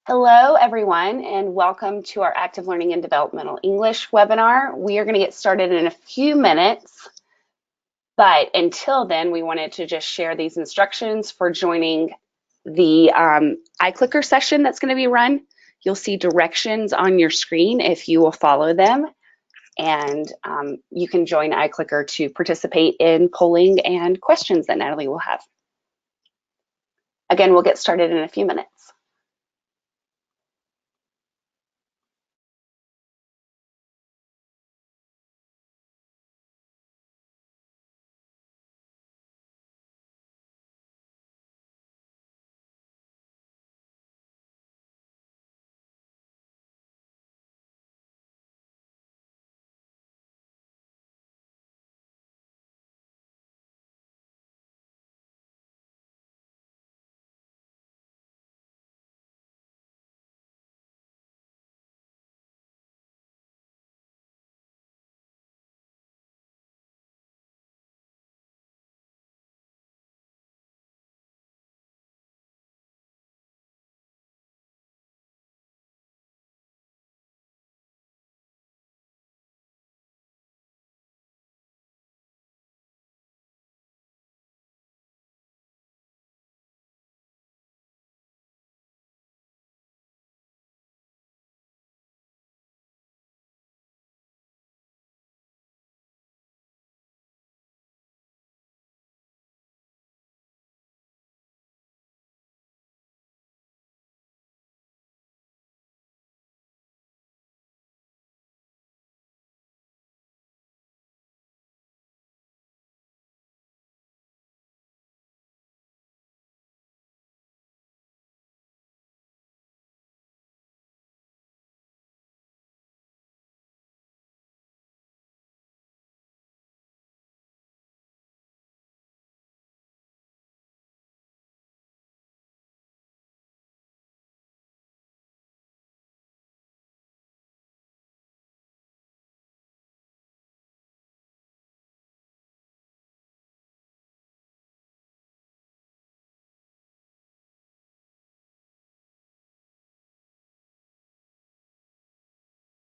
Hello, everyone, and welcome to our Active Learning and Developmental English webinar. We are going to get started in a few minutes, but until then, we wanted to just share these instructions for joining the iClicker session that's going to be run. You'll see directions on your screen if you will follow them, and you can join iClicker to participate in polling and questions that Natalie will have. Again, we'll get started in a few minutes.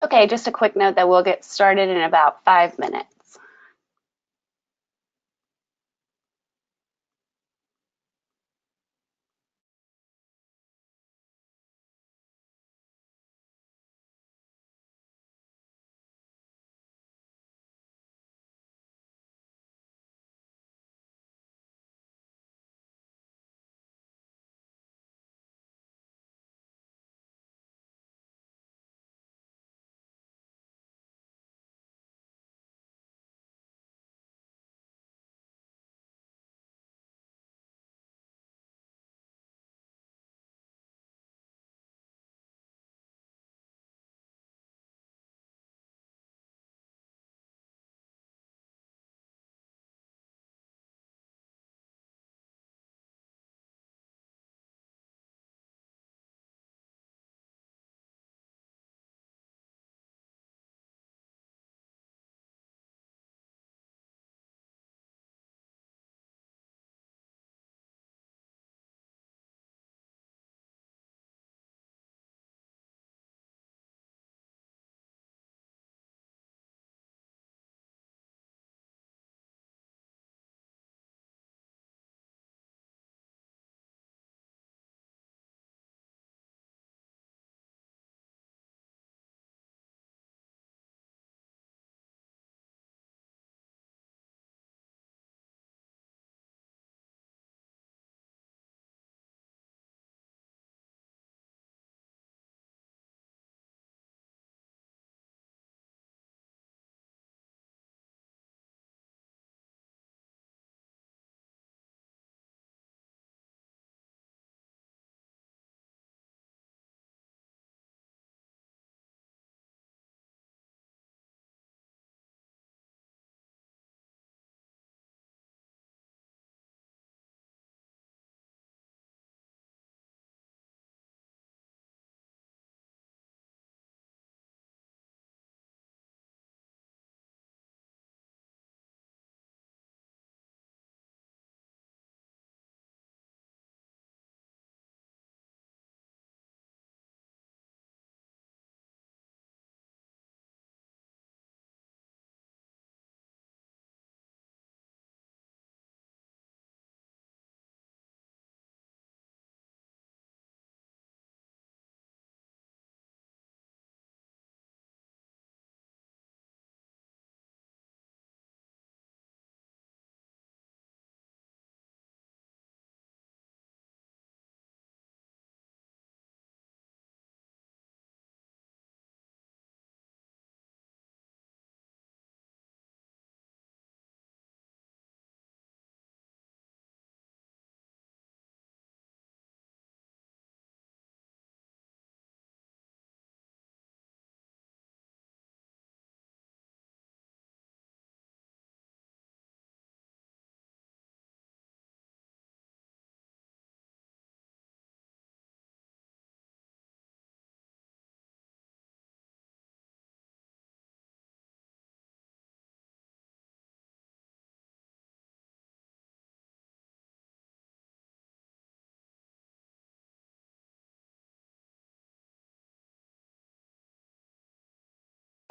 Okay, just a quick note that we'll get started in about 5 minutes.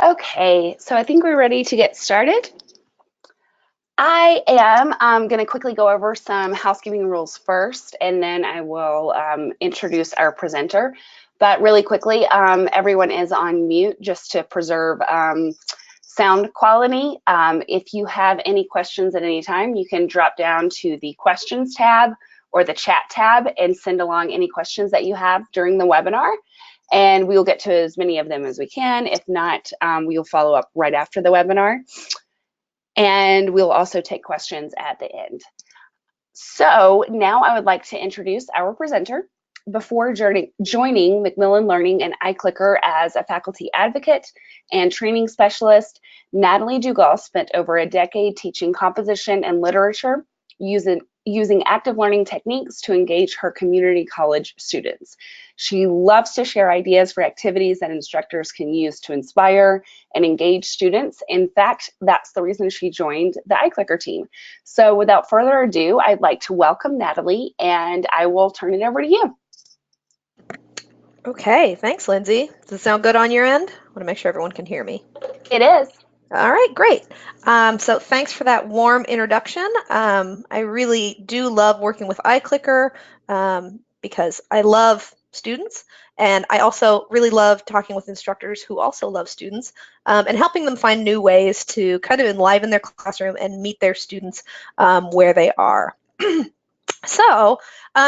Okay, so I think we're ready to get started. I am going to quickly go over some housekeeping rules first, and then I will introduce our presenter. But really quickly, everyone is on mute just to preserve sound quality. If you have any questions at any time, you can drop down to the questions tab or the chat tab and send along any questions that you have during the webinar. And we will get to as many of them as we can. If not, we will follow up right after the webinar. And we'll also take questions at the end. So now I would like to introduce our presenter. Before joining Macmillan Learning and iClicker as a faculty advocate and training specialist, Natalie Dugal spent over a decade teaching composition and literature using active learning techniques to engage her community college students. She loves to share ideas for activities that instructors can use to inspire and engage students. In fact, that's the reason she joined the iClicker team. So without further ado, I'd like to welcome Natalie, and I will turn it over to you. Okay, thanks, Lindsay. Does it sound good on your end? I want to make sure everyone can hear me. It is. All right, great. So thanks for that warm introduction. I really do love working with iClicker because I love students, and I also really love talking with instructors who also love students and helping them find new ways to kind of enliven their classroom and meet their students where they are. So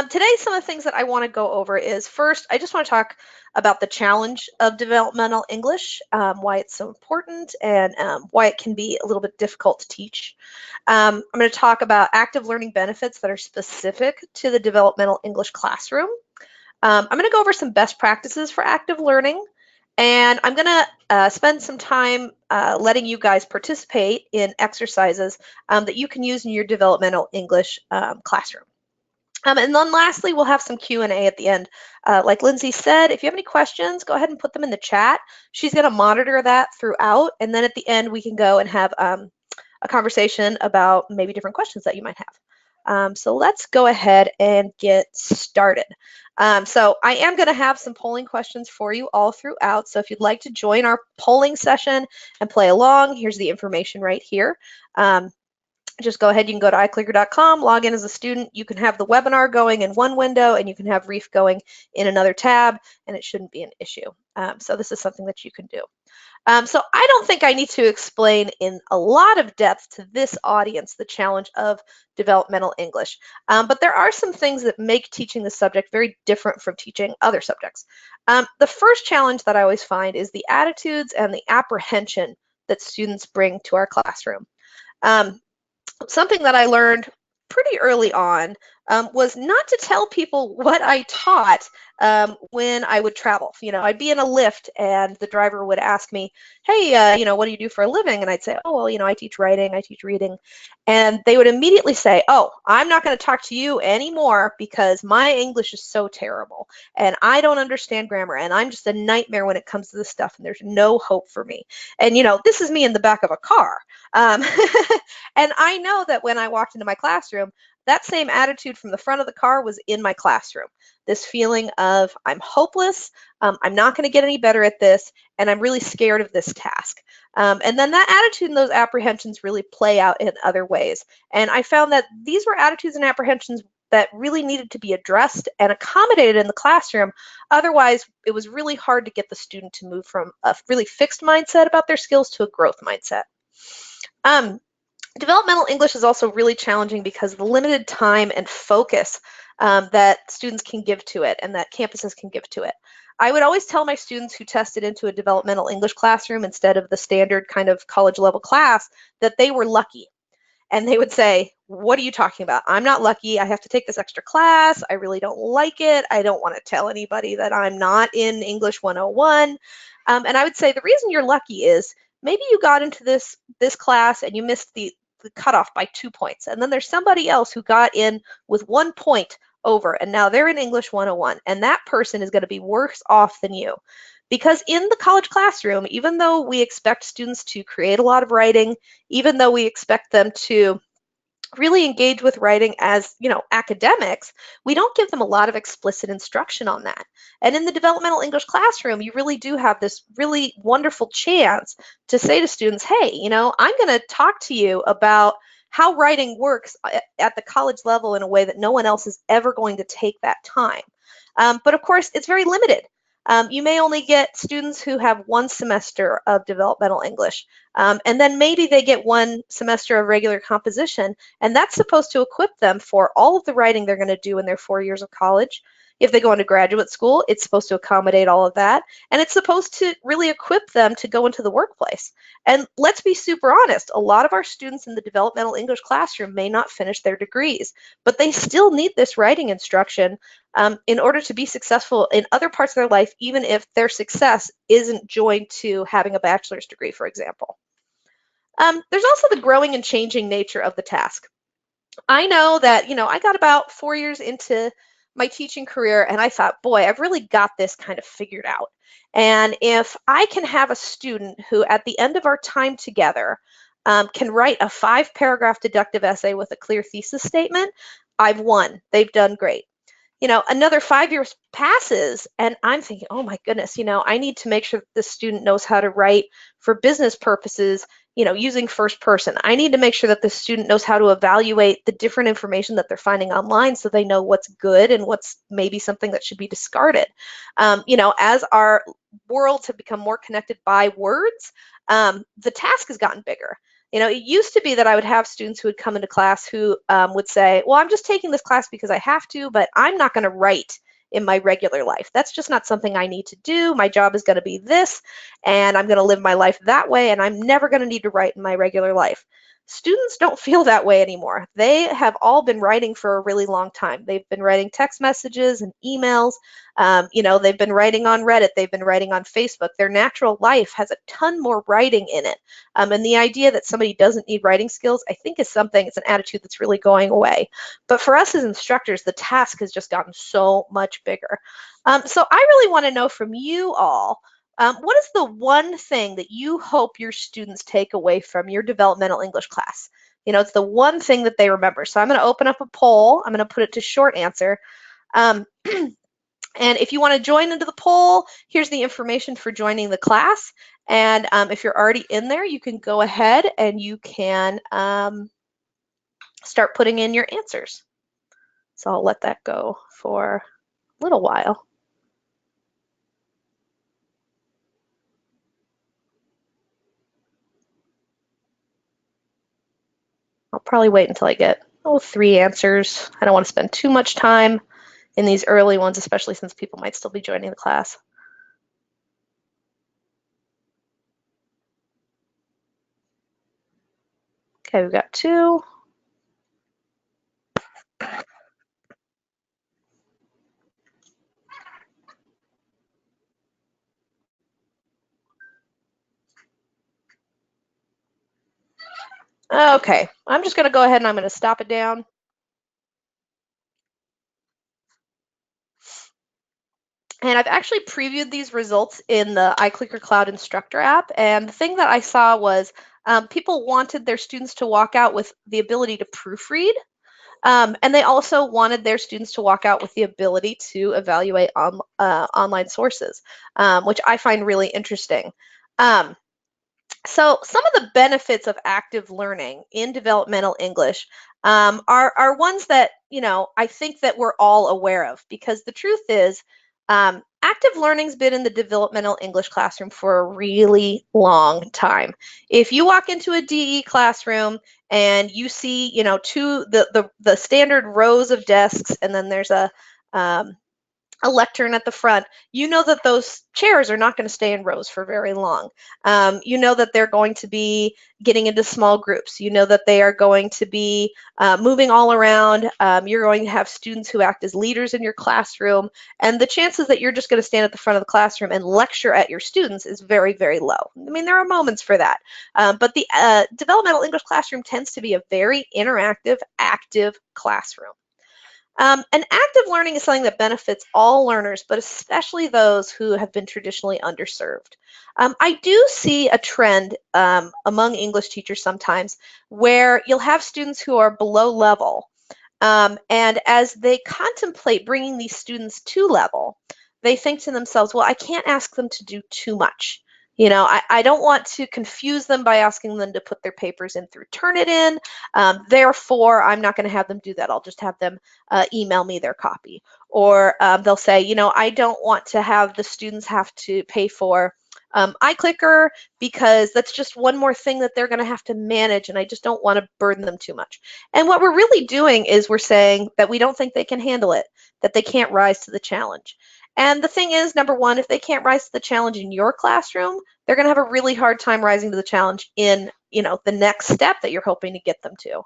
today, some of the things that I want to go over is first, I just want to talk about the challenge of developmental English, why it's so important, and why it can be a little bit difficult to teach. I'm going to talk about active learning benefits that are specific to the developmental English classroom. I'm going to go over some best practices for active learning, and I'm going to spend some time letting you guys participate in exercises that you can use in your developmental English classroom. And then lastly, we'll have some Q&A at the end. Like Lindsay said, if you have any questions, go ahead and put them in the chat. She's going to monitor that throughout, and then at the end, we can go and have a conversation about maybe different questions that you might have. So let's go ahead and get started. So I am going to have some polling questions for you all throughout. So if you'd like to join our polling session and play along, here's the information right here. Just go ahead, you can go to iClicker.com, log in as a student. You can have the webinar going in one window and you can have Reef going in another tab, and it shouldn't be an issue. So this is something that you can do. So I don't think I need to explain in a lot of depth to this audience the challenge of developmental English, but there are some things that make teaching the subject very different from teaching other subjects. The first challenge that I always find is the attitudes and the apprehension that students bring to our classroom. Something that I learned pretty early on was not to tell people what I taught when I would travel. You know, I'd be in a lift and the driver would ask me, hey, what do you do for a living? And I'd say, oh, well, I teach writing, I teach reading. And they would immediately say, oh, I'm not going to talk to you anymore because my English is so terrible and I don't understand grammar and I'm just a nightmare when it comes to this stuff and there's no hope for me. And, this is me in the back of a car. And I know that when I walked into my classroom, that same attitude from the front of the car was in my classroom. This feeling of I'm hopeless, I'm not going to get any better at this, and I'm really scared of this task. And then that attitude and those apprehensions really play out in other ways. And I found that these were attitudes and apprehensions that really needed to be addressed and accommodated in the classroom. Otherwise, it was really hard to get the student to move from a really fixed mindset about their skills to a growth mindset. Developmental English is also really challenging because of the limited time and focus that students can give to it and that campuses can give to it. I would always tell my students who tested into a developmental English classroom instead of the standard kind of college level class that they were lucky. And they would say, what are you talking about? I'm not lucky. I have to take this extra class. I really don't like it. I don't want to tell anybody that I'm not in English 101. And I would say the reason you're lucky is maybe you got into this class and you missed the cutoff by 2 points. And then there's somebody else who got in with 1 point over, and now they're in English 101. And that person is going to be worse off than you. Because in the college classroom, even though we expect students to create a lot of writing, even though we expect them to really engage with writing as, academics, we don't give them a lot of explicit instruction on that. And in the developmental English classroom, you really do have this really wonderful chance to say to students, hey, I'm going to talk to you about how writing works at the college level in a way that no one else is ever going to take that time. But of course, it's very limited. You may only get students who have one semester of developmental English, and then maybe they get one semester of regular composition, and that's supposed to equip them for all of the writing they're going to do in their 4 years of college. If they go into graduate school, it's supposed to accommodate all of that, and it's supposed to really equip them to go into the workplace. And let's be super honest, a lot of our students in the developmental English classroom may not finish their degrees, but they still need this writing instruction in order to be successful in other parts of their life, even if their success isn't joined to having a bachelor's degree, for example. There's also the growing and changing nature of the task. I know that, I got about 4 years into my teaching career and I thought, boy, I've really got this kind of figured out. And if I can have a student who, at the end of our time together, can write a 5-paragraph deductive essay with a clear thesis statement, I've won. They've done great. Another 5 years passes and I'm thinking, oh my goodness, I need to make sure that this student knows how to write for business purposes, using first person. I need to make sure that the student knows how to evaluate the different information that they're finding online so they know what's good and what's maybe something that should be discarded. As our worlds have become more connected by words, the task has gotten bigger. It used to be that I would have students who would come into class who would say, well, I'm just taking this class because I have to, but I'm not going to write in my regular life. That's just not something I need to do. My job is going to be this, and I'm going to live my life that way, and I'm never going to need to write in my regular life. Students don't feel that way anymore. They have all been writing for a really long time. They've been writing text messages and emails. They've been writing on Reddit. They've been writing on Facebook. Their natural life has a ton more writing in it. And the idea that somebody doesn't need writing skills, I think it's an attitude that's really going away. But for us as instructors, the task has just gotten so much bigger. So I really want to know from you all, what is the one thing that you hope your students take away from your developmental English class? It's the one thing that they remember. So I'm going to open up a poll. I'm going to put it to short answer. And if you want to join into the poll, here's the information for joining the class. And if you're already in there, you can go ahead and you can start putting in your answers. So I'll let that go for a little while. I'll probably wait until I get 3 answers. I don't want to spend too much time in these early ones, especially since people might still be joining the class. Okay, we've got 2. Okay, I'm just going to go ahead and I'm going to stop it down. And I've actually previewed these results in the iClicker Cloud Instructor app. And the thing that I saw was people wanted their students to walk out with the ability to proofread. And they also wanted their students to walk out with the ability to evaluate online sources, which I find really interesting. So some of the benefits of active learning in developmental English are ones that, I think that we're all aware of, because the truth is active learning's been in the developmental English classroom for a really long time. If you walk into a DE classroom and you see, the standard rows of desks, and then there's a lectern at the front, you know that those chairs are not going to stay in rows for very long. You know that they're going to be getting into small groups. You know that they are going to be moving all around. You're going to have students who act as leaders in your classroom. And the chances that you're just going to stand at the front of the classroom and lecture at your students is very, very low. I mean, there are moments for that. But the developmental English classroom tends to be a very interactive, active classroom. And active learning is something that benefits all learners, but especially those who have been traditionally underserved. I do see a trend among English teachers sometimes where you'll have students who are below level, and as they contemplate bringing these students to level, they think to themselves, well, I can't ask them to do too much. I don't want to confuse them by asking them to put their papers in through Turnitin. Therefore, I'm not going to have them do that. I'll just have them email me their copy. Or they'll say, I don't want to have the students have to pay for iClicker because that's just one more thing that they're going to have to manage, and I just don't want to burden them too much. And what we're really doing is we're saying that we don't think they can handle it, that they can't rise to the challenge. And the thing is, number one, if they can't rise to the challenge in your classroom, they're going to have a really hard time rising to the challenge in, the next step that you're hoping to get them to.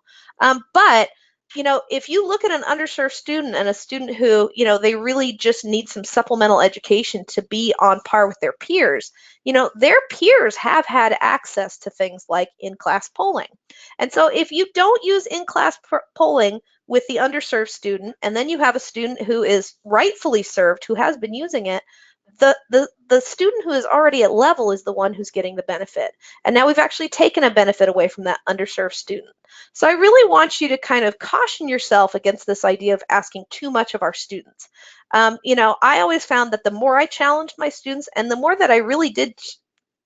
But if you look at an underserved student and a student who, they really just need some supplemental education to be on par with their peers, their peers have had access to things like in-class polling. And so if you don't use in-class polling with the underserved student, and then you have a student who is rightfully served, who has been using it, the student who is already at level is the one who's getting the benefit. And now we've actually taken a benefit away from that underserved student. So I really want you to kind of caution yourself against this idea of asking too much of our students. I always found that the more I challenged my students and the more that I really did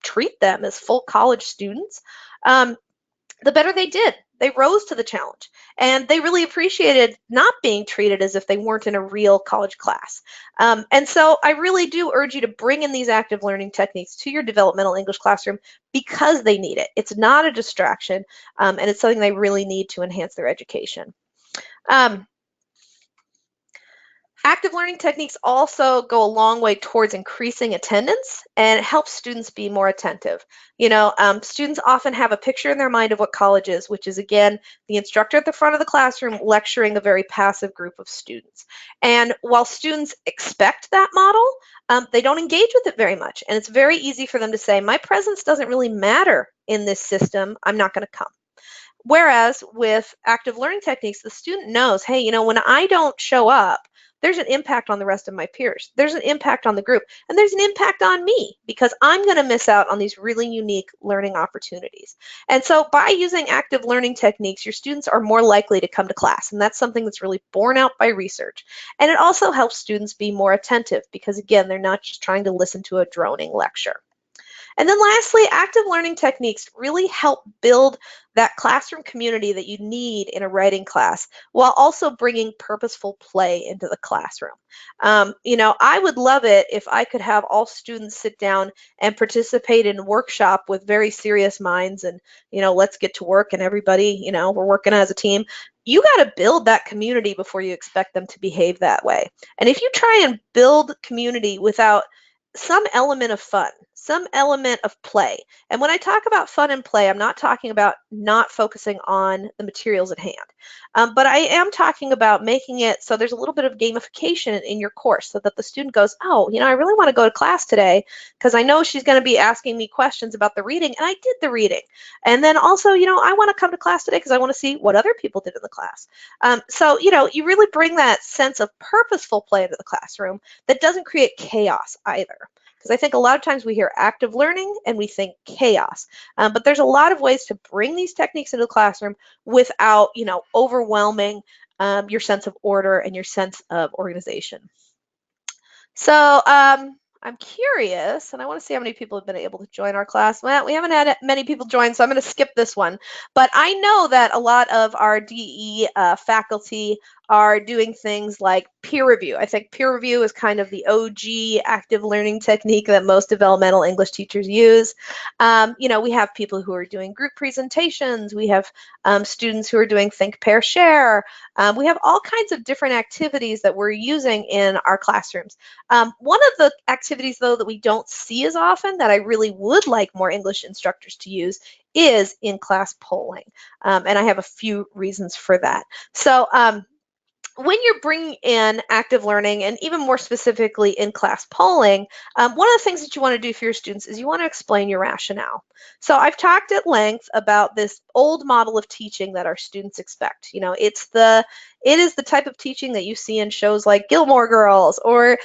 treat them as full college students, the better they did. They rose to the challenge, and they really appreciated not being treated as if they weren't in a real college class. And so I really do urge you to bring in these active learning techniques to your developmental English classroom because they need it. It's not a distraction, and it's something they really need to enhance their education. Active learning techniques also go a long way towards increasing attendance, and it helps students be more attentive. Students often have a picture in their mind of what college is, which is, again, the instructor at the front of the classroom lecturing a very passive group of students. And while students expect that model, they don't engage with it very much. And it's very easy for them to say, my presence doesn't really matter in this system. I'm not going to come. Whereas with active learning techniques, the student knows, hey, when I don't show up, there's an impact on the rest of my peers. There's an impact on the group, and there's an impact on me because I'm going to miss out on these really unique learning opportunities. And so by using active learning techniques, your students are more likely to come to class, and that's something that's really borne out by research. And it also helps students be more attentive because, again, they're not just trying to listen to a droning lecture. And then lastly, active learning techniques really help build that classroom community that you need in a writing class while also bringing purposeful play into the classroom. I would love it if I could have all students sit down and participate in a workshop with very serious minds and, let's get to work and everybody, we're working as a team. You got to build that community before you expect them to behave that way. And if you try and build community without some element of fun, some element of play. And when I talk about fun and play, I'm not talking about not focusing on the materials at hand. But I am talking about making it so there's a little bit of gamification in your course so that the student goes, oh, I really want to go to class today because I know she's going to be asking me questions about the reading, and I did the reading. And then also, I want to come to class today because I want to see what other people did in the class. So, you really bring that sense of purposeful play into the classroom that doesn't create chaos either. Because I think a lot of times we hear active learning and we think chaos. But there's a lot of ways to bring these techniques into the classroom without, overwhelming your sense of order and your sense of organization. So I'm curious, and I want to see how many people have been able to join our class. Well, we haven't had many people join, so I'm going to skip this one. But I know that a lot of our DE faculty are doing things like peer review. I think peer review is kind of the OG active learning technique that most developmental English teachers use. We have people who are doing group presentations. We have students who are doing think, pair, share. We have all kinds of different activities that we're using in our classrooms. One of the activities, though, that we don't see as often that I really would like more English instructors to use is in-class polling. And I have a few reasons for that. So when you're bringing in active learning and even more specifically in-class polling, one of the things that you want to do for your students is you want to explain your rationale. So I've talked at length about this old model of teaching that our students expect. It is the type of teaching that you see in shows like Gilmore Girls, or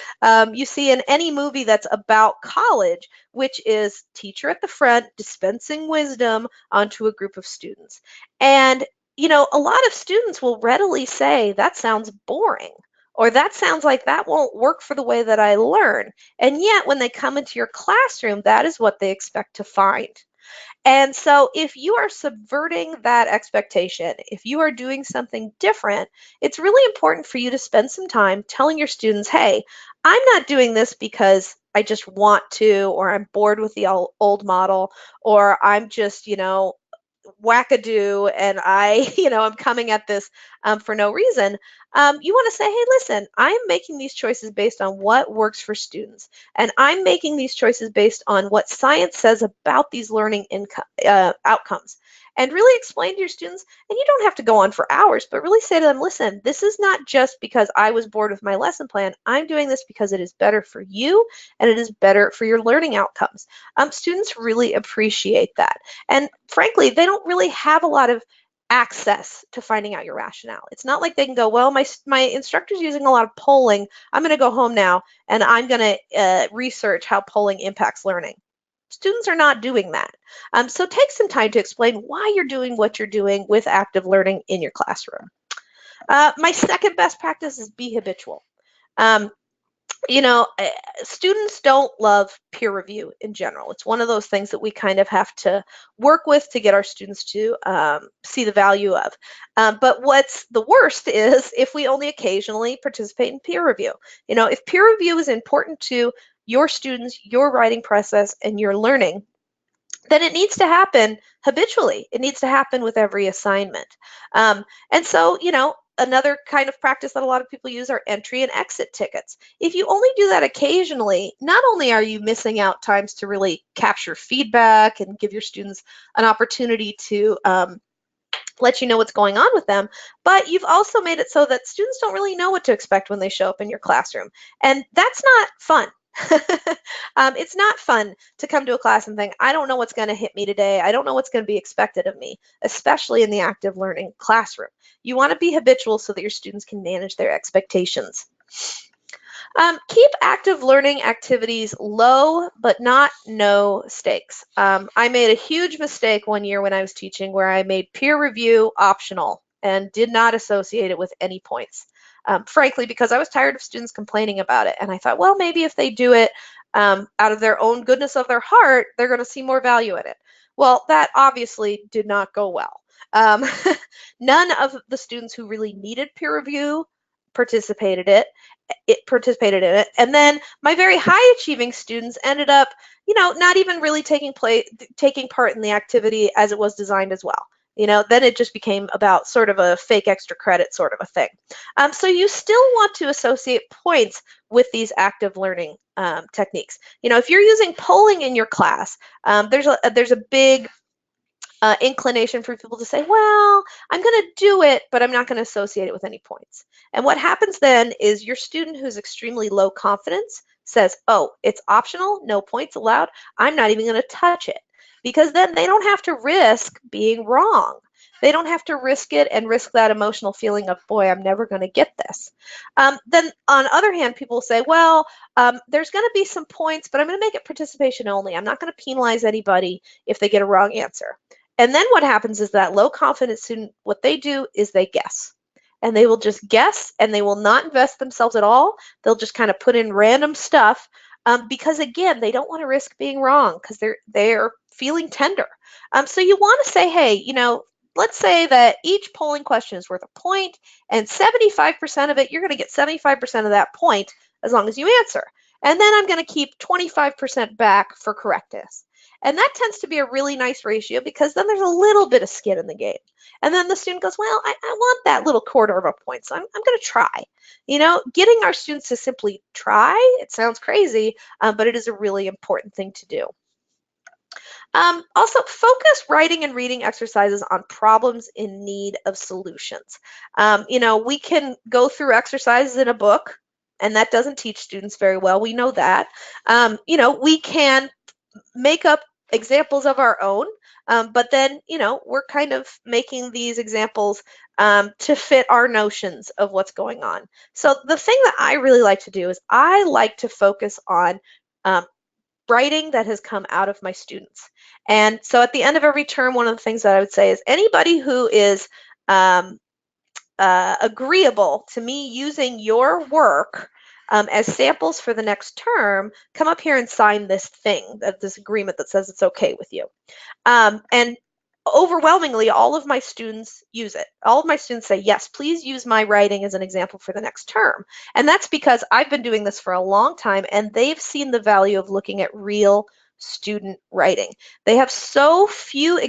you see in any movie that's about college, which is teacher at the front dispensing wisdom onto a group of students. And a lot of students will readily say, that sounds boring, or that sounds like that won't work for the way that I learn. And yet, when they come into your classroom, that is what they expect to find. And so, if you are subverting that expectation, if you are doing something different, it's really important for you to spend some time telling your students, hey, I'm not doing this because I just want to, or I'm bored with the old model, or I'm just, wackadoo and I, I'm coming at this for no reason. You want to say, hey, listen, I'm making these choices based on what works for students. And I'm making these choices based on what science says about these learning outcomes. And really explain to your students, and you don't have to go on for hours, but really say to them, listen, this is not just because I was bored with my lesson plan. I'm doing this because it is better for you and it is better for your learning outcomes. Students really appreciate that. And frankly, they don't really have a lot of access to finding out your rationale. It's not like they can go, well, my instructor's using a lot of polling. I'm going to go home now and I'm going to research how polling impacts learning. Students are not doing that. So take some time to explain why you're doing what you're doing with active learning in your classroom. My second best practice is be habitual. Um, you know, eh, Students don't love peer review in general. It's one of those things that we kind of have to work with to get our students to see the value of. But what's the worst is if we only occasionally participate in peer review. If peer review is important to your students, your writing process, and your learning, then it needs to happen habitually. It needs to happen with every assignment. And so, another kind of practice that a lot of people use are entry and exit tickets. If you only do that occasionally, not only are you missing out times to really capture feedback and give your students an opportunity to let you know what's going on with them, but you've also made it so that students don't really know what to expect when they show up in your classroom. And that's not fun. It's not fun to come to a class and think, I don't know what's going to hit me today. I don't know what's going to be expected of me, especially in the active learning classroom. You want to be habitual so that your students can manage their expectations. Keep active learning activities low, but not no stakes. I made a huge mistake one year when I was teaching where I made peer review optional and did not associate it with any points. Frankly, because I was tired of students complaining about it. And I thought, well, maybe if they do it out of their own goodness of their heart, they're going to see more value in it. Well, that obviously did not go well. Um, None of the students who really needed peer review participated in it. And then my very high achieving students ended up, not even really taking part in the activity as it was designed as well. Then it just became about sort of a fake extra credit sort of a thing. So you still want to associate points with these active learning techniques. If you're using polling in your class, there's a big inclination for people to say, well, I'm going to do it, but I'm not going to associate it with any points. And what happens then is your student who's extremely low confidence says, oh, it's optional, no points allowed. I'm not even going to touch it, because then they don't have to risk being wrong. They don't have to risk it and risk that emotional feeling of, boy, I'm never going to get this. Then on the other hand, people say, well, there's going to be some points, but I'm going to make it participation only. I'm not going to penalize anybody if they get a wrong answer. And then what happens is that low confidence student, what they do is they guess. And they will just guess and they will not invest themselves at all. They'll just kind of put in random stuff because, again, they don't want to risk being wrong because they're feeling tender. So you want to say, hey, let's say that each polling question is worth a point, and 75% of it, you're going to get 75% of that point as long as you answer. And then I'm going to keep 25% back for correctness. And that tends to be a really nice ratio because then there's a little bit of skin in the game. And then the student goes, well, I want that little quarter of a point, so I'm going to try. Getting our students to simply try, it sounds crazy, but it is a really important thing to do. Also, focus writing and reading exercises on problems in need of solutions. We can go through exercises in a book, and that doesn't teach students very well. We know that. We can make up examples of our own, but then, we're kind of making these examples to fit our notions of what's going on. So the thing that I really like to do is I like to focus on um, writing that has come out of my students. And so at the end of every term, one of the things that I would say is anybody who is um, agreeable to me using your work as samples for the next term, come up here and sign this thing, this agreement that says it's okay with you. And overwhelmingly, all of my students use it. All of my students say, yes, please use my writing as an example for the next term. And that's because I've been doing this for a long time and they've seen the value of looking at real student writing. They have so few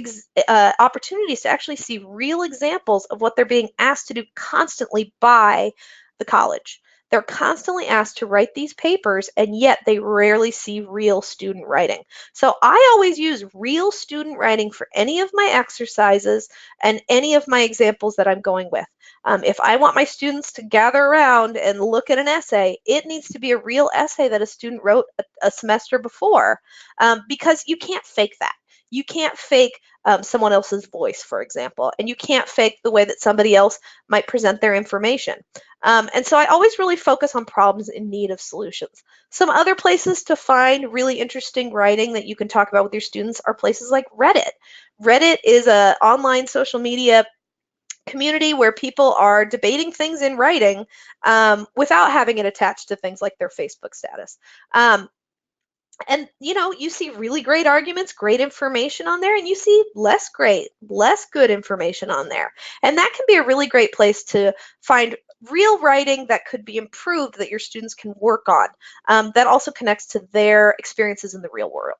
opportunities to actually see real examples of what they're being asked to do constantly by the college. They're constantly asked to write these papers, and yet they rarely see real student writing. So I always use real student writing for any of my exercises and any of my examples that I'm going with. If I want my students to gather around and look at an essay, it needs to be a real essay that a student wrote a semester before, because you can't fake that. You can't fake someone else's voice, for example, and you can't fake the way that somebody else might present their information. And so I always really focus on problems in need of solutions. Some other places to find really interesting writing that you can talk about with your students are places like Reddit. Reddit is an online social media community where people are debating things in writing without having it attached to things like their Facebook status. And you see really great arguments, great information on there, and you see less great, less good information on there. And that can be a really great place to find real writing that could be improved that your students can work on, that also connects to their experiences in the real world.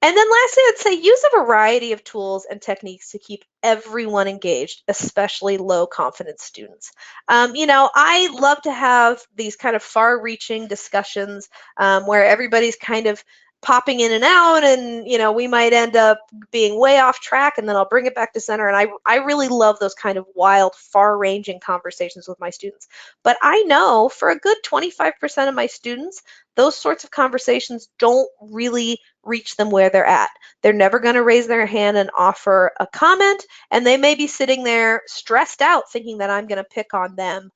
And then lastly, I'd say use a variety of tools and techniques to keep everyone engaged, especially low confidence students. I love to have these kind of far reaching discussions where everybody's kind of popping in and out, and we might end up being way off track, and then I'll bring it back to center. And I really love those kind of wild, far ranging conversations with my students. But I know for a good 25% of my students, those sorts of conversations don't really reach them where they're at. They're never going to raise their hand and offer a comment, and they may be sitting there stressed out thinking that I'm going to pick on them,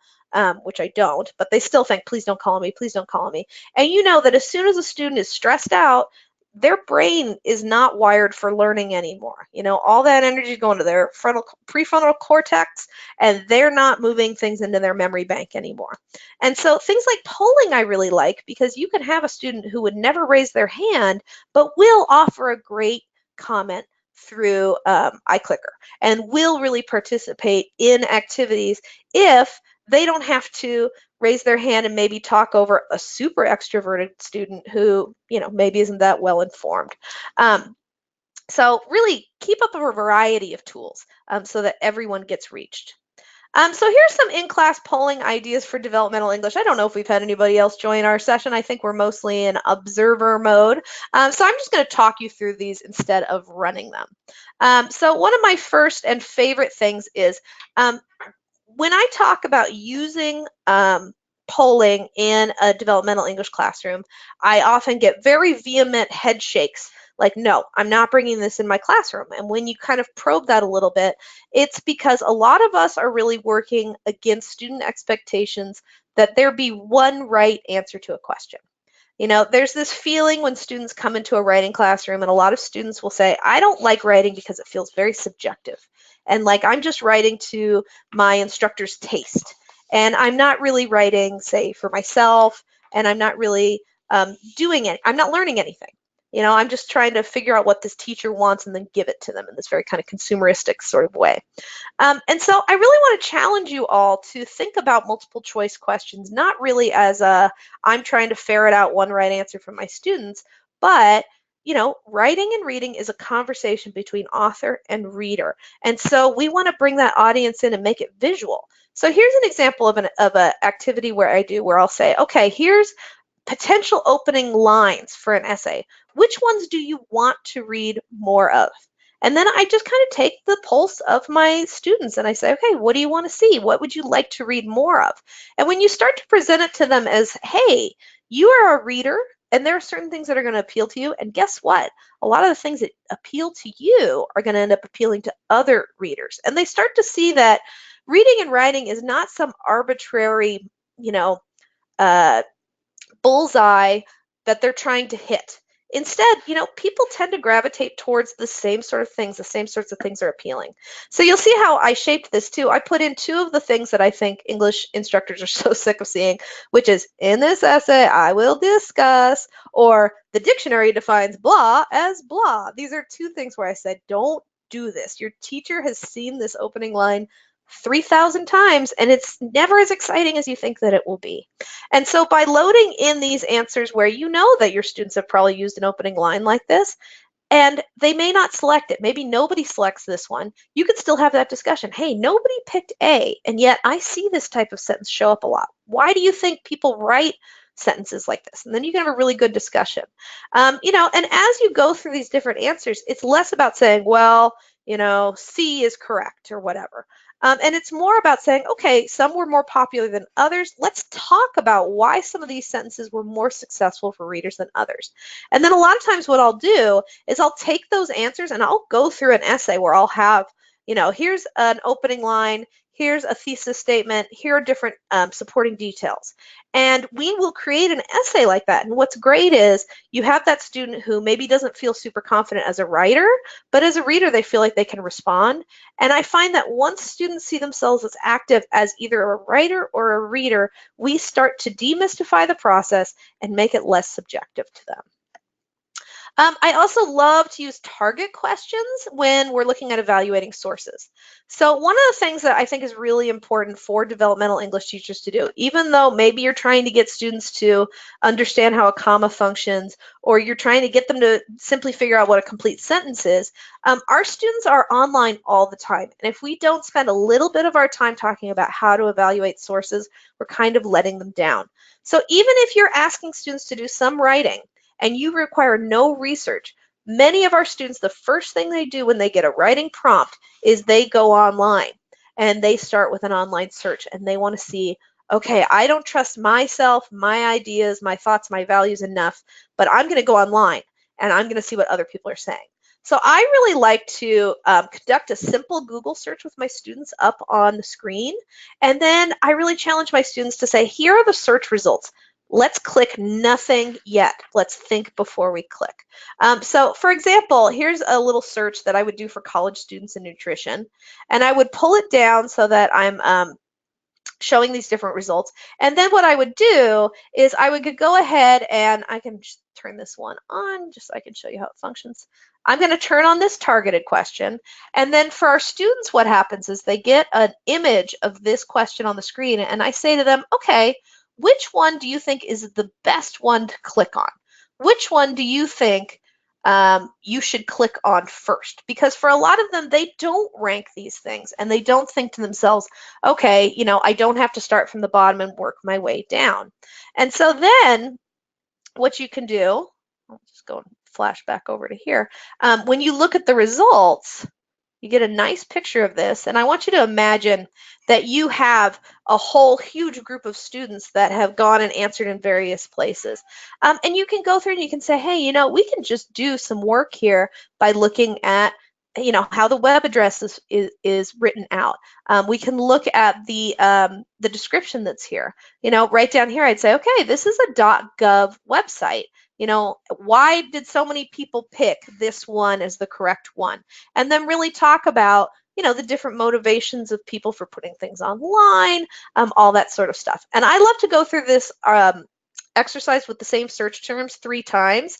which I don't, but they still think, please don't call me, please don't call me. And you know that as soon as a student is stressed out, their brain is not wired for learning anymore. All that energy is going to their prefrontal cortex, and they're not moving things into their memory bank anymore. And so things like polling I really like, because you can have a student who would never raise their hand, but will offer a great comment through iClicker and will really participate in activities if they don't have to raise their hand and maybe talk over a super extroverted student who, maybe isn't that well informed. So really keep up a variety of tools so that everyone gets reached. So here's some in-class polling ideas for developmental English. I don't know if we've had anybody else join our session. I think we're mostly in observer mode. So I'm just going to talk you through these instead of running them. So one of my first and favorite things is when I talk about using polling in a developmental English classroom, I often get very vehement head shakes like, no, I'm not bringing this in my classroom. And when you kind of probe that a little bit, it's because a lot of us are really working against student expectations that there be one right answer to a question. There's this feeling when students come into a writing classroom, and a lot of students will say, I don't like writing because it feels very subjective. And like I'm just writing to my instructor's taste. And I'm not really writing, say, for myself, and I'm not really doing it. I'm not learning anything. I'm just trying to figure out what this teacher wants and then give it to them in this very kind of consumeristic sort of way. And so I really want to challenge you all to think about multiple choice questions, not really as I'm trying to ferret out one right answer from my students, but writing and reading is a conversation between author and reader. And so we want to bring that audience in and make it visual. So here's an example of an activity where I'll say, okay, here's potential opening lines for an essay. which ones do you want to read more of? And then I just kind of take the pulse of my students and I say, okay, what do you want to see? What would you like to read more of? And when you start to present it to them as, hey, you are a reader and there are certain things that are going to appeal to you. And guess what? A lot of the things that appeal to you are going to end up appealing to other readers. And they start to see that reading and writing is not some arbitrary, you know, uh, bullseye that they're trying to hit. Instead, people tend to gravitate towards the same sort of things, the same sorts of things are appealing. So you'll see how I shaped this too. I put in two of the things that I think English instructors are so sick of seeing, which is in this essay, I will discuss, or the dictionary defines blah as blah. These are two things where I said, don't do this. Your teacher has seen this opening line 3,000 times, and it's never as exciting as you think that it will be. And so by loading in these answers where you know that your students have probably used an opening line like this, and they may not select it. Maybe nobody selects this one. You could still have that discussion. Hey, nobody picked A, and yet I see this type of sentence show up a lot. Why do you think people write sentences like this? And then you can have a really good discussion. And as you go through these different answers, it's less about saying, well, C is correct or whatever. And it's more about saying, okay, some were more popular than others. Let's talk about why some of these sentences were more successful for readers than others. And then a lot of times what I'll do is I'll take those answers and I'll go through an essay where I'll have, here's an opening line, here's a thesis statement, here are different supporting details. And we will create an essay like that. And what's great is you have that student who maybe doesn't feel super confident as a writer, but as a reader, they feel like they can respond. And I find that once students see themselves as active as either a writer or a reader, we start to demystify the process and make it less subjective to them. I also love to use target questions when we're looking at evaluating sources. So one of the things that I think is really important for developmental English teachers to do, even though maybe you're trying to get students to understand how a comma functions, or you're trying to get them to simply figure out what a complete sentence is, our students are online all the time. And if we don't spend a little bit of our time talking about how to evaluate sources, we're kind of letting them down. So even if you're asking students to do some writing, and you require no research, many of our students, the first thing they do when they get a writing prompt is they go online and they start with an online search and they want to see, okay, I don't trust myself, my ideas, my thoughts, my values enough, but I'm going to go online and I'm going to see what other people are saying. So I really like to conduct a simple Google search with my students up on the screen. And then I really challenge my students to say, here are the search results. Let's click nothing yet. Let's think before we click. So for example, here's a little search that I would do for college students in nutrition. And I would pull it down so that I'm showing these different results. And then what I would do is I would go ahead and I can just turn this one on just so I can show you how it functions. I'm going to turn on this targeted question. And then for our students, what happens is they get an image of this question on the screen. And I say to them, okay, which one do you think is the best one to click on? Which one do you think you should click on first? Because for a lot of them, they don't rank these things and they don't think to themselves, okay, I don't have to start from the bottom and work my way down. And so then what you can do, I'll just go and flash back over to here. When you look at the results, you get a nice picture of this, and I want you to imagine that you have a whole huge group of students that have gone and answered in various places. And you can go through and you can say, hey, we can just do some work here by looking at how the web address is written out. We can look at the description that's here. Right down here, I'd say, okay, this is a .gov website. Why did so many people pick this one as the correct one? And then really talk about, the different motivations of people for putting things online, all that sort of stuff. And I love to go through this exercise with the same search terms 3 times.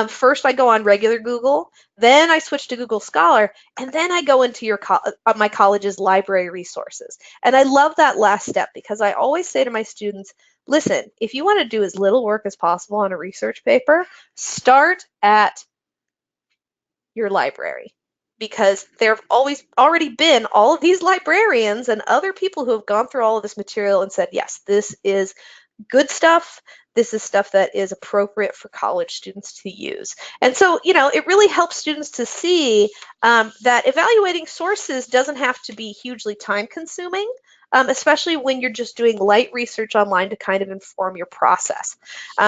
First, I go on regular Google, then I switch to Google Scholar, and then I go into my college's library resources. And I love that last step because I always say to my students, listen, if you want to do as little work as possible on a research paper, start at your library. Because there have already been all of these librarians and other people who have gone through all of this material and said, yes, this is good stuff. this is stuff that is appropriate for college students to use. And so, it really helps students to see that evaluating sources doesn't have to be hugely time consuming, especially when you're just doing light research online to kind of inform your process.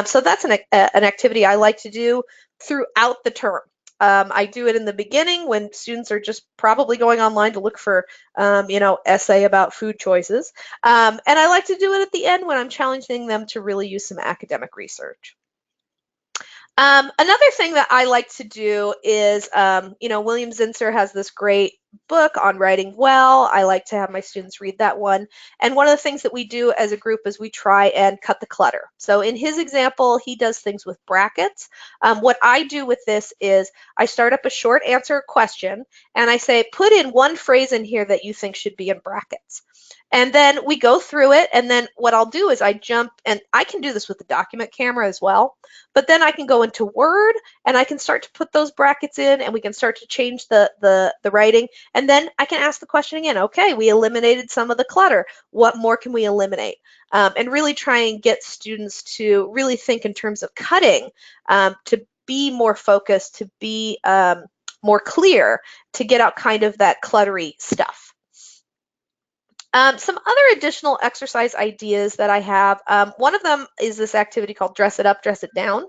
So that's an activity I like to do throughout the term. I do it in the beginning when students are just probably going online to look for, essay about food choices. And I like to do it at the end when I'm challenging them to really use some academic research. Another thing that I like to do is, William Zinsser has this great book on writing well. I like to have my students read that one. And one of the things that we do as a group is we try and cut the clutter. So in his example, he does things with brackets. What I do with this is I start up a short answer question and I say, put in one phrase in here that you think should be in brackets. And then we go through it, and then what I'll do is I jump, and I can do this with the document camera as well, but then I can go into Word and I can start to put those brackets in, and we can start to change the writing, and then I can ask the question again. Okay, we eliminated some of the clutter. What more can we eliminate? And really try and get students to really think in terms of cutting, to be more focused, to be more clear, to get out kind of that cluttery stuff. Some other additional exercise ideas that I have, one of them is this activity called Dress It Up, Dress It Down.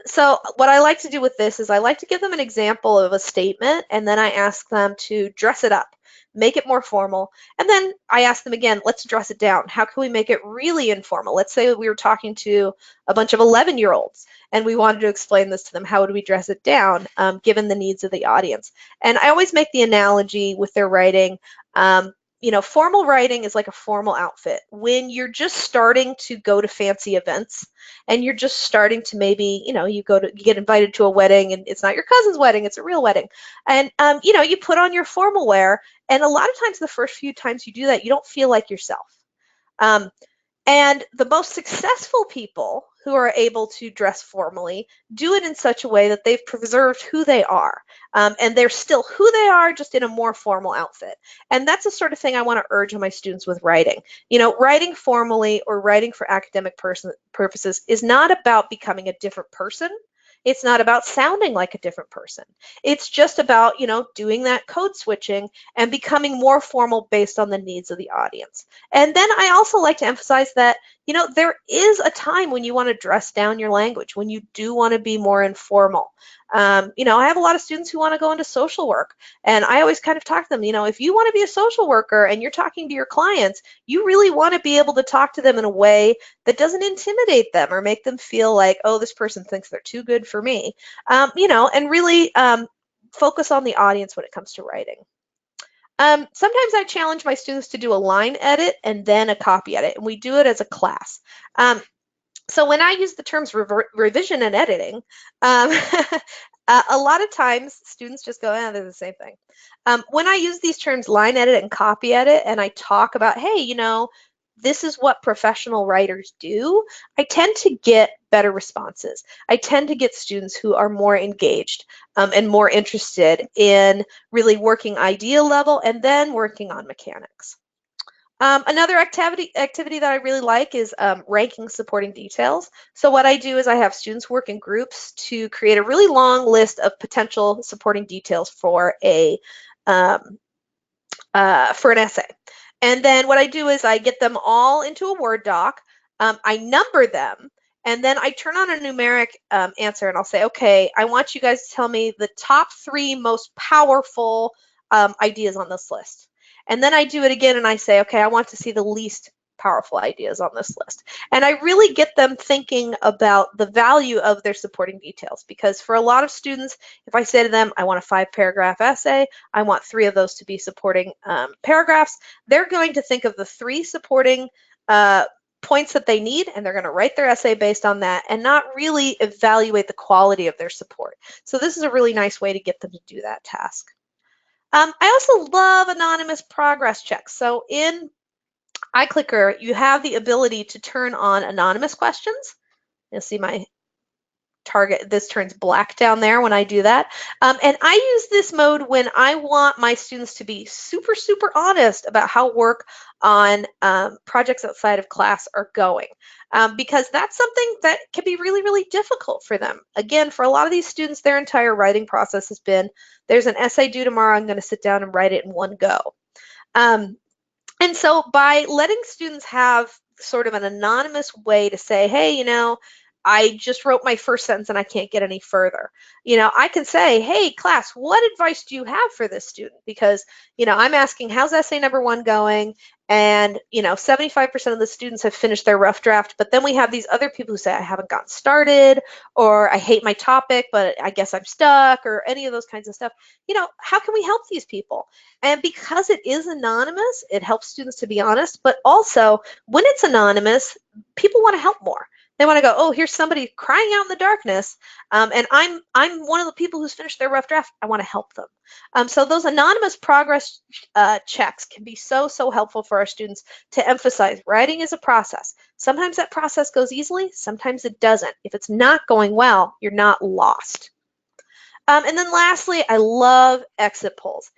So what I like to do with this is I like to give them an example of a statement, and then I ask them to dress it up, make it more formal, and then I ask them again, let's dress it down. How can we make it really informal? Let's say we were talking to a bunch of 11-year-olds and we wanted to explain this to them. How would we dress it down, given the needs of the audience? And I always make the analogy with their writing. Formal writing is like a formal outfit. When you're just starting to go to fancy events and you're just starting to maybe, you get invited to a wedding and it's not your cousin's wedding, it's a real wedding. And, you put on your formal wear. And a lot of times, the first few times you do that, you don't feel like yourself. And the most successful people who are able to dress formally do it in such a way that they've preserved who they are. And they're still who they are, just in a more formal outfit. And that's the sort of thing I want to urge on my students with writing. Writing formally or writing for academic purposes is not about becoming a different person. It's not about sounding like a different person. It's just about, doing that code switching and becoming more formal based on the needs of the audience. And then I also like to emphasize that, there is a time when you want to dress down your language, when you do want to be more informal. I have a lot of students who want to go into social work, and I always kind of talk to them, if you want to be a social worker and you're talking to your clients, you really want to be able to talk to them in a way that doesn't intimidate them or make them feel like, oh, this person thinks they're too good for me, and really focus on the audience when it comes to writing. Sometimes I challenge my students to do a line edit and then a copy edit, and we do it as a class. So when I use the terms revision and editing, a lot of times students just go, they're the same thing. When I use these terms line edit and copy edit, and I talk about, hey, this is what professional writers do, I tend to get better responses. I tend to get students who are more engaged and more interested in really working idea level and then working on mechanics. Another activity that I really like is ranking supporting details. So what I do is I have students work in groups to create a really long list of potential supporting details for an essay. And then what I do is I get them all into a Word doc, I number them, and then I turn on a numeric answer, and I'll say, okay, I want you guys to tell me the top 3 most powerful ideas on this list. And then I do it again, and I say, okay, I want to see the least powerful ideas on this list. And I really get them thinking about the value of their supporting details, because for a lot of students, if I say to them, I want a 5-paragraph essay, I want 3 of those to be supporting paragraphs, they're going to think of the 3 supporting points that they need, and they're going to write their essay based on that and not really evaluate the quality of their support. So this is a really nice way to get them to do that task. I also love anonymous progress checks. So in iClicker, you have the ability to turn on anonymous questions. You'll see my target, this turns black down there when I do that. And I use this mode when I want my students to be super, super honest about how work on projects outside of class are going. Because that's something that can be really, really difficult for them. Again, for a lot of these students, their entire writing process has been, there's an essay due tomorrow, I'm going to sit down and write it in one go. And so by letting students have sort of an anonymous way to say, hey, I just wrote my first sentence and I can't get any further. I can say, hey, class, what advice do you have for this student? Because, I'm asking, how's essay number 1 going? And, 75% of the students have finished their rough draft, but then we have these other people who say, I haven't gotten started, or I hate my topic, but I guess I'm stuck, or any of those kinds of stuff. How can we help these people? And because it is anonymous, it helps students to be honest, but also when it's anonymous, people want to help more. They want to go, oh, here's somebody crying out in the darkness, and I'm one of the people who's finished their rough draft. I want to help them. So those anonymous progress checks can be so, so helpful for our students to emphasize writing is a process. Sometimes that process goes easily, sometimes it doesn't. If it's not going well, you're not lost. And then lastly, I love exit polls.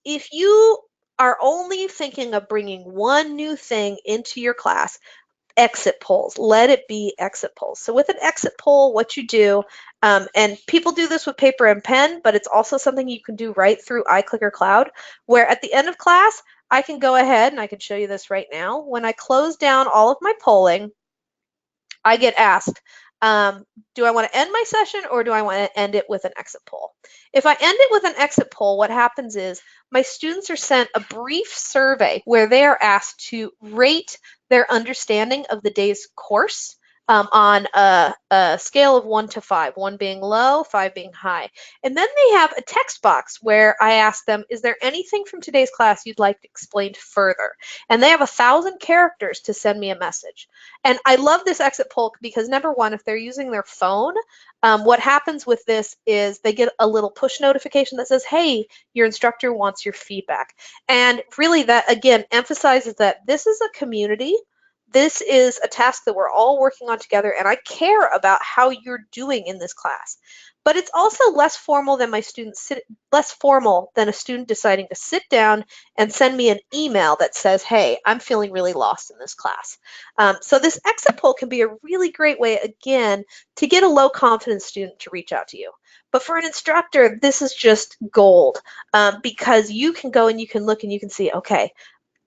If you are only thinking of bringing one new thing into your class, exit polls. Let it be exit polls. So with an exit poll, what you do, and people do this with paper and pen, but it's also something you can do right through iClicker Cloud, where at the end of class, I can go ahead and I can show you this right now. When I close down all of my polling, I get asked, do I want to end my session or do I want to end it with an exit poll? If I end it with an exit poll, what happens is my students are sent a brief survey where they are asked to rate their understanding of the day's course on a scale of 1 to 5, 1 being low, 5 being high. And then they have a text box where I ask them, is there anything from today's class you'd like explained further? And they have 1,000 characters to send me a message. And I love this exit poll because number one, if they're using their phone, what happens with this is they get a little push notification that says, hey, your instructor wants your feedback. And really that, again, emphasizes that this is a community. This is a task that we're all working on together, and I care about how you're doing in this class. But it's also less formal than less formal than a student deciding to sit down and send me an email that says, hey, I'm feeling really lost in this class. So this exit poll can be a really great way, again, to get a low confidence student to reach out to you. But for an instructor, this is just gold because you can go and you can look and you can see, okay,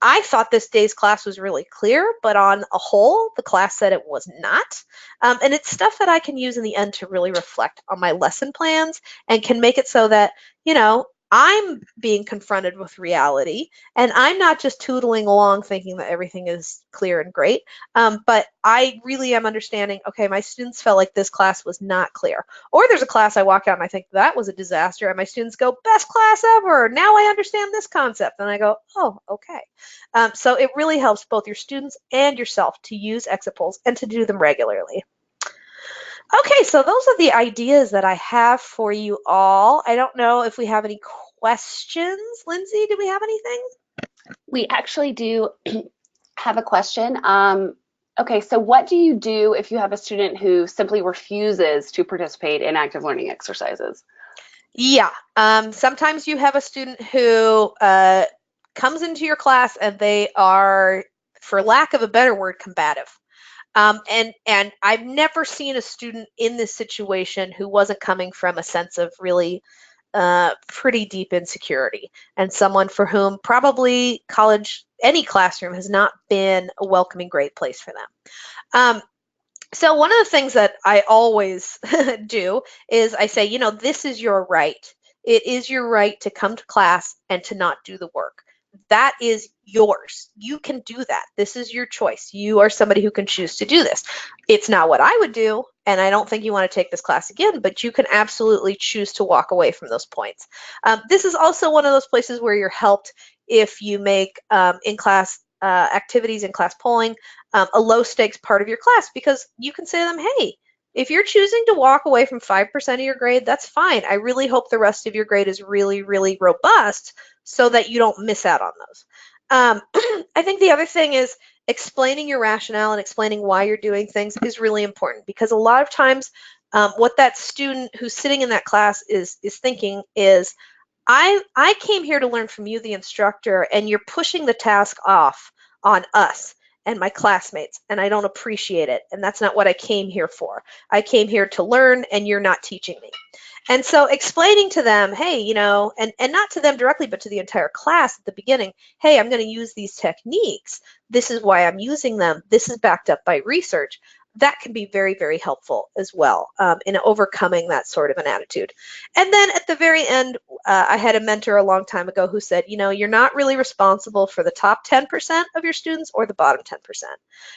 I thought this day's class was really clear, but on a whole, the class said it was not. And it's stuff that I can use in the end to really reflect on my lesson plans and can make it so that, I'm being confronted with reality and I'm not just tootling along thinking that everything is clear and great, but I really am understanding, okay, my students felt like this class was not clear. Or there's a class I walk out and I think that was a disaster and my students go, best class ever, now I understand this concept. And I go, oh, okay. So it really helps both your students and yourself to use exit polls and to do them regularly. Okay, so those are the ideas that I have for you all. I don't know if we have any questions. Lindsay, do we have anything? We actually do have a question. Okay, so what do you do if you have a student who simply refuses to participate in active learning exercises? Yeah, sometimes you have a student who comes into your class and they are, for lack of a better word, combative. And I've never seen a student in this situation who wasn't coming from a sense of really pretty deep insecurity and someone for whom probably college, any classroom has not been a welcoming, great place for them. So one of the things that I always do is I say, this is your right. It is your right to come to class and to not do the work. That is yours. You can do that. This is your choice. You are somebody who can choose to do this. It's not what I would do, and I don't think you want to take this class again, but you can absolutely choose to walk away from those points. This is also one of those places where you're helped if you make in-class activities, in-class polling, a low stakes part of your class, because you can say to them, hey, if you're choosing to walk away from 5% of your grade, that's fine. I really hope the rest of your grade is really, really robust so that you don't miss out on those. I think the other thing is explaining your rationale and explaining why you're doing things is really important, because a lot of times what that student who's sitting in that class is thinking is, I came here to learn from you, the instructor, and you're pushing the task off on us and my classmates, and I don't appreciate it. And that's not what I came here for. I came here to learn, and you're not teaching me. And so explaining to them, hey, and not to them directly, but to the entire class at the beginning, hey, I'm going to use these techniques. This is why I'm using them. This is backed up by research. That can be very, very helpful as well in overcoming that sort of an attitude. And then at the very end, I had a mentor a long time ago who said, you're not really responsible for the top 10% of your students or the bottom 10%.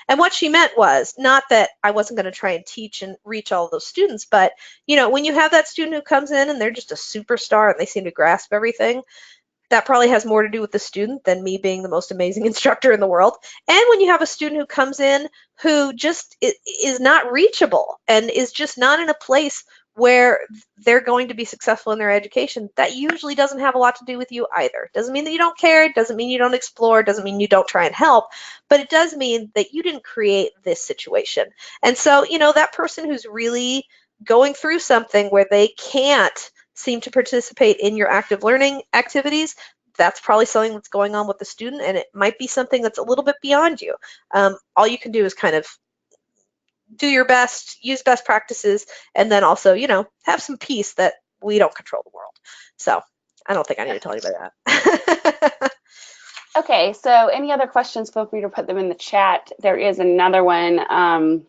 And what she meant was not that I wasn't going to try and teach and reach all of those students, but when you have that student who comes in and they're just a superstar and they seem to grasp everything, that probably has more to do with the student than me being the most amazing instructor in the world. And when you have a student who comes in who just is not reachable and is just not in a place where they're going to be successful in their education, that usually doesn't have a lot to do with you either. Doesn't mean that you don't care, doesn't mean you don't explore, doesn't mean you don't try and help, but it does mean that you didn't create this situation. And so, that person who's really going through something where they can't seem to participate in your active learning activities, that's probably something that's going on with the student, and it might be something that's a little bit beyond you. All you can do is kind of do your best, use best practices, and then also, have some peace that we don't control the world. So I don't think I need to tell anybody that. Okay, so any other questions, feel free to put them in the chat. There is another one.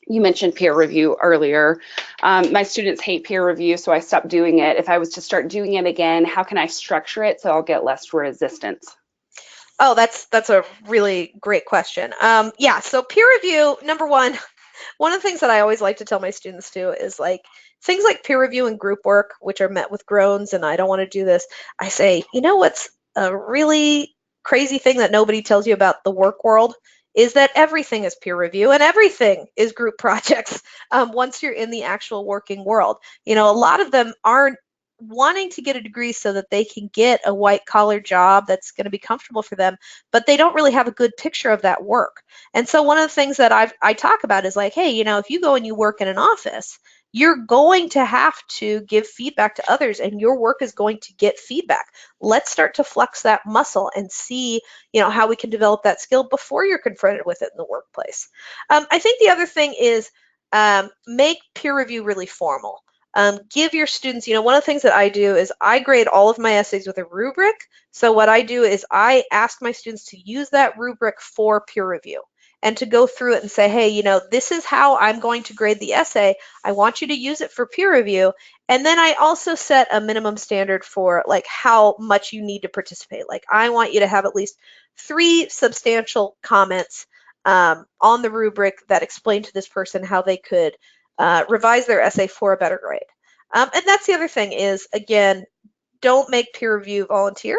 You mentioned peer review earlier. My students hate peer review, so I stopped doing it. If I was to start doing it again, how can I structure it so I'll get less resistance? Oh, that's a really great question. Yeah, so peer review, number one of the things that I always like to tell my students too is things like peer review and group work, which are met with groans and I don't want to do this. I say, what's a really crazy thing that nobody tells you about the work world is that everything is peer review and everything is group projects once you're in the actual working world. A lot of them aren't wanting to get a degree so that they can get a white collar job that's going to be comfortable for them, but they don't really have a good picture of that work. And so one of the things that I talk about is hey, if you go and you work in an office, you're going to have to give feedback to others and your work is going to get feedback. Let's start to flex that muscle and see, how we can develop that skill before you're confronted with it in the workplace. I think the other thing is make peer review really formal. Give your students, one of the things that I do is I grade all of my essays with a rubric. So what I do is I ask my students to use that rubric for peer review and to go through it and say, hey, this is how I'm going to grade the essay. I want you to use it for peer review. And then I also set a minimum standard for how much you need to participate. I want you to have at least 3 substantial comments on the rubric that explain to this person how they could revise their essay for a better grade. And that's the other thing is, again, don't make peer review volunteer.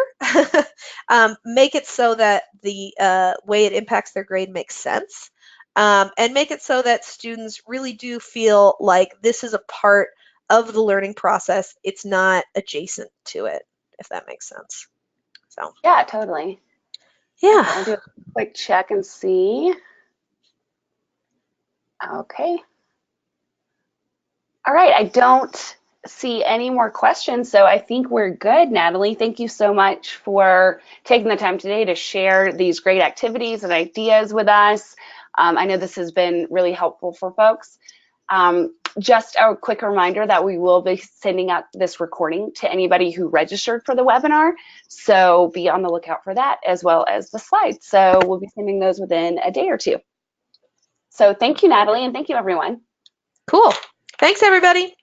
Make it so that the way it impacts their grade makes sense. And make it so that students really do feel like this is a part of the learning process. It's not adjacent to it, if that makes sense. So Yeah, totally. yeah. Okay, I'll do a quick check and see. Okay. All right, I don't see any more questions, so I think we're good. Natalie, thank you so much for taking the time today to share these great activities and ideas with us. I know this has been really helpful for folks. Just a quick reminder that we will be sending out this recording to anybody who registered for the webinar, so be on the lookout for that as well as the slides. So we'll be sending those within a day or two. So thank you, Natalie, and thank you, everyone. Cool. Thanks, everybody.